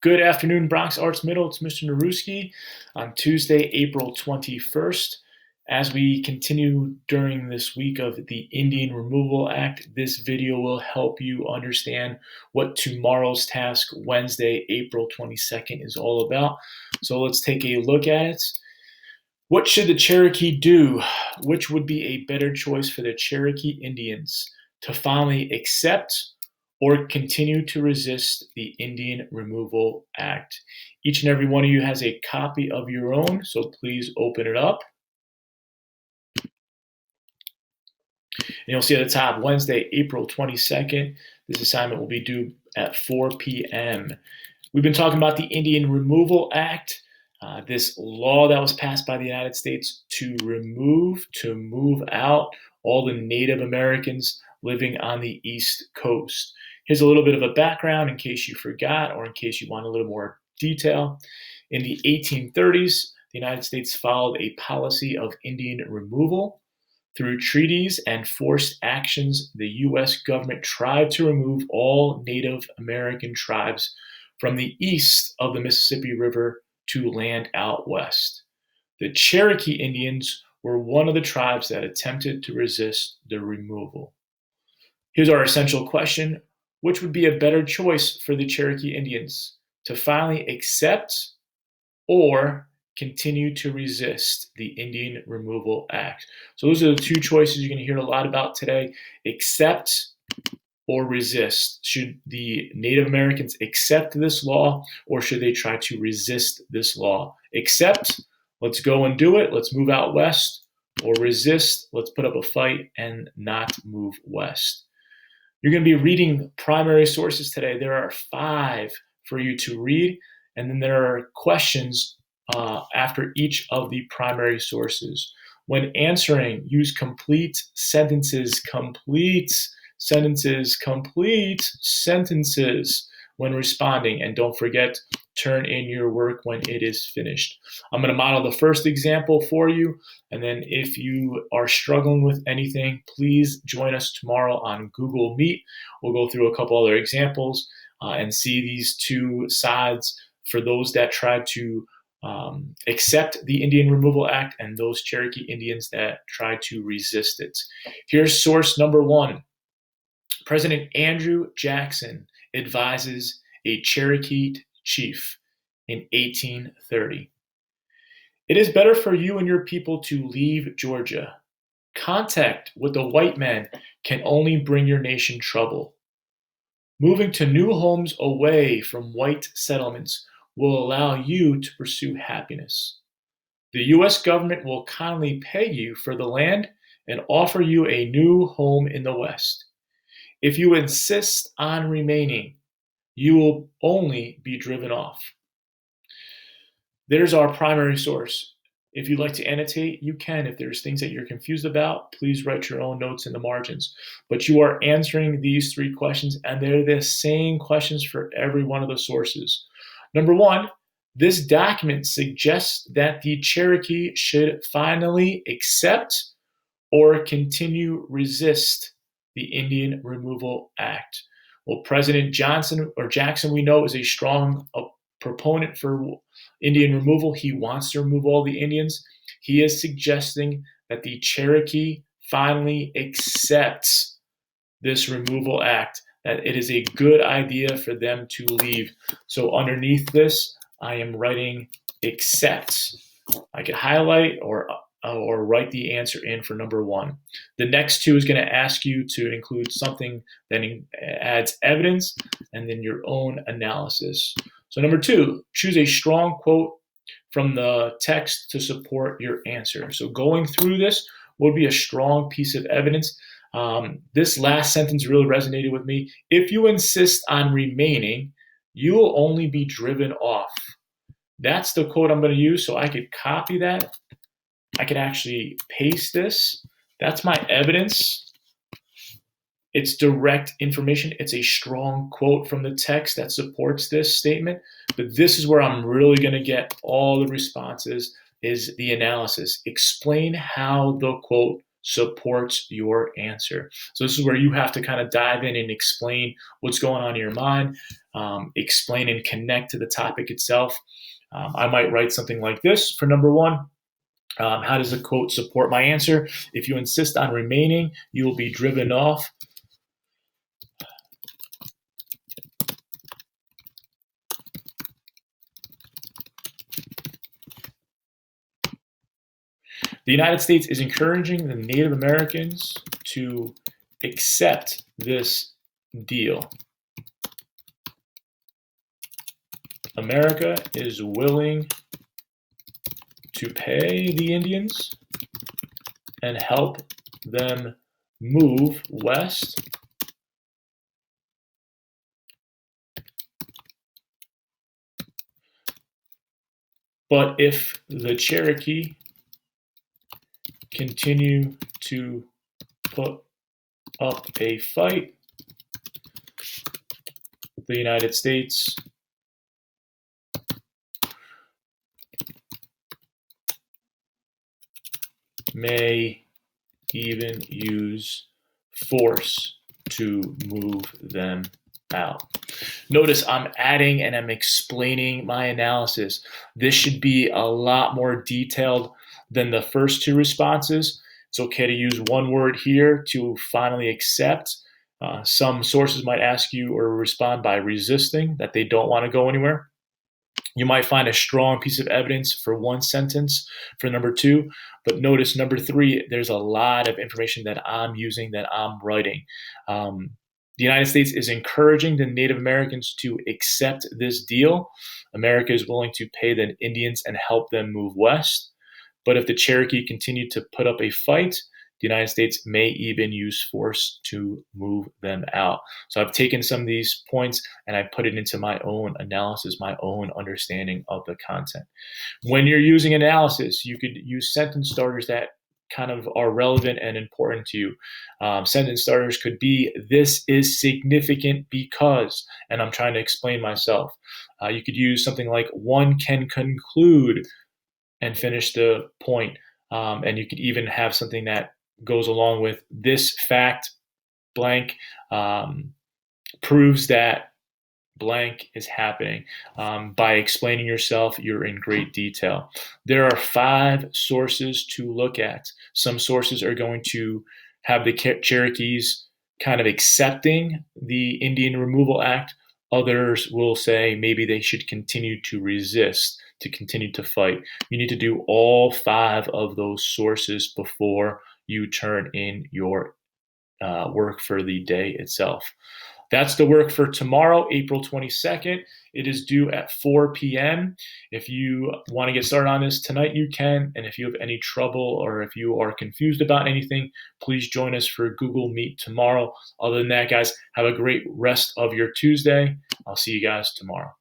Good afternoon, Bronx Arts Middle. It's Mr. Naruski on Tuesday, April 21st. As we continue during this week of the Indian Removal Act, this video will help you understand what tomorrow's task, Wednesday, April 22nd, is all about. So let's take a look at it. What should the Cherokee do? Which would be a better choice for the Cherokee Indians to finally accept or continue to resist the Indian Removal Act? Each and every one of you has a copy of your own, so please open it up. And you'll see at the top, Wednesday, April 22nd. This assignment will be due at 4 p.m. We've been talking about the Indian Removal Act, this law that was passed by the United States to move out all the Native Americans living on the East Coast. Here's a little bit of a background in case you forgot or in case you want a little more detail. In the 1830s, the United States followed a policy of Indian removal. Through treaties and forced actions, the U.S. government tried to remove all Native American tribes from the east of the Mississippi River to land out west. The Cherokee Indians were one of the tribes that attempted to resist the removal. Here's our essential question. Which would be a better choice for the Cherokee Indians? To finally accept or continue to resist the Indian Removal Act? So those are the two choices you're going to hear a lot about today. Accept or resist. Should the Native Americans accept this law, or should they try to resist this law? Accept, let's go and do it. Let's move out west. Or resist, let's put up a fight and not move west. You're going to be reading primary sources today. There are 5 for you to read, and then there are questions after each of the primary sources. When answering, use complete sentences, when responding, and don't forget, turn in your work when it is finished. I'm going to model the first example for you, and then if you are struggling with anything, please join us tomorrow on Google Meet. We'll go through a couple other examples and see these two sides for those that try to accept the Indian Removal Act and those Cherokee Indians that try to resist it. Here's source number 1. President Andrew Jackson advises a Cherokee chief in 1830. It is better for you and your people to leave Georgia. Contact with the white men can only bring your nation trouble. Moving to new homes away from white settlements will allow you to pursue happiness. The U.S. government will kindly pay you for the land and offer you a new home in the West. If you insist on remaining, you will only be driven off. There's our primary source. If you'd like to annotate, you can. If there's things that you're confused about, please write your own notes in the margins. But you are answering these 3 questions, and they're the same questions for every one of the sources. Number 1, this document suggests that the Cherokee should finally accept or continue resist the Indian Removal Act. Well, President Jackson, we know, is a strong proponent for Indian removal. He wants to remove all the Indians. He is suggesting that the Cherokee finally accepts this removal act, that it is a good idea for them to leave. So underneath this, I am writing accept. I could highlight or write the answer in for number 1. The next 2 is going to ask you to include something that adds evidence and then your own analysis. So number 2, choose a strong quote from the text to support your answer. So going through this would be a strong piece of evidence. This last sentence really resonated with me. If you insist on remaining, you will only be driven off. That's the quote I'm going to use, so I could copy that. I could actually paste this. That's my evidence. It's direct information. It's a strong quote from the text that supports this statement. But this is where I'm really going to get all the responses, is the analysis. Explain how the quote supports your answer. So this is where you have to kind of dive in and explain what's going on in your mind. explain and connect to the topic itself. I might write something like this for number one. How does the quote support my answer? If you insist on remaining, you will be driven off. The United States is encouraging the Native Americans to accept this deal. America is willing to pay the Indians and help them move west. But if the Cherokee continue to put up a fight, the United States may even use force to move them out. Notice I'm adding and I'm explaining my analysis. This should be a lot more detailed than the first two responses. It's okay to use one word here to finally accept. Some sources might ask you or respond by resisting, that they don't want to go anywhere. You might find a strong piece of evidence for one sentence for number two, but notice number three, there's a lot of information that I'm using, that I'm writing. The United States is encouraging the Native Americans to accept this deal. America is willing to pay the Indians and help them move west. But if the Cherokee continue to put up a fight, the United States may even use force to move them out. So I've taken some of these points and I put it into my own analysis, my own understanding of the content. When you're using analysis, you could use sentence starters that kind of are relevant and important to you. Sentence starters could be, this is significant because, and I'm trying to explain myself. You could use something like, one can conclude, and finish the point. And you could even have something that goes along with, this fact blank proves that blank is happening. By explaining yourself, you're in great detail. There are 5 sources to look at. Some sources are going to have the Cherokees kind of accepting the Indian Removal Act. Others will say maybe they should continue to resist, to continue to fight. You need to do all 5 of those sources before you turn in your work for the day itself. That's the work for tomorrow, April 22nd. It is due at 4 p.m. If you want to get started on this tonight, you can. And if you have any trouble or if you are confused about anything, please join us for Google Meet tomorrow. Other than that, guys, have a great rest of your Tuesday. I'll see you guys tomorrow.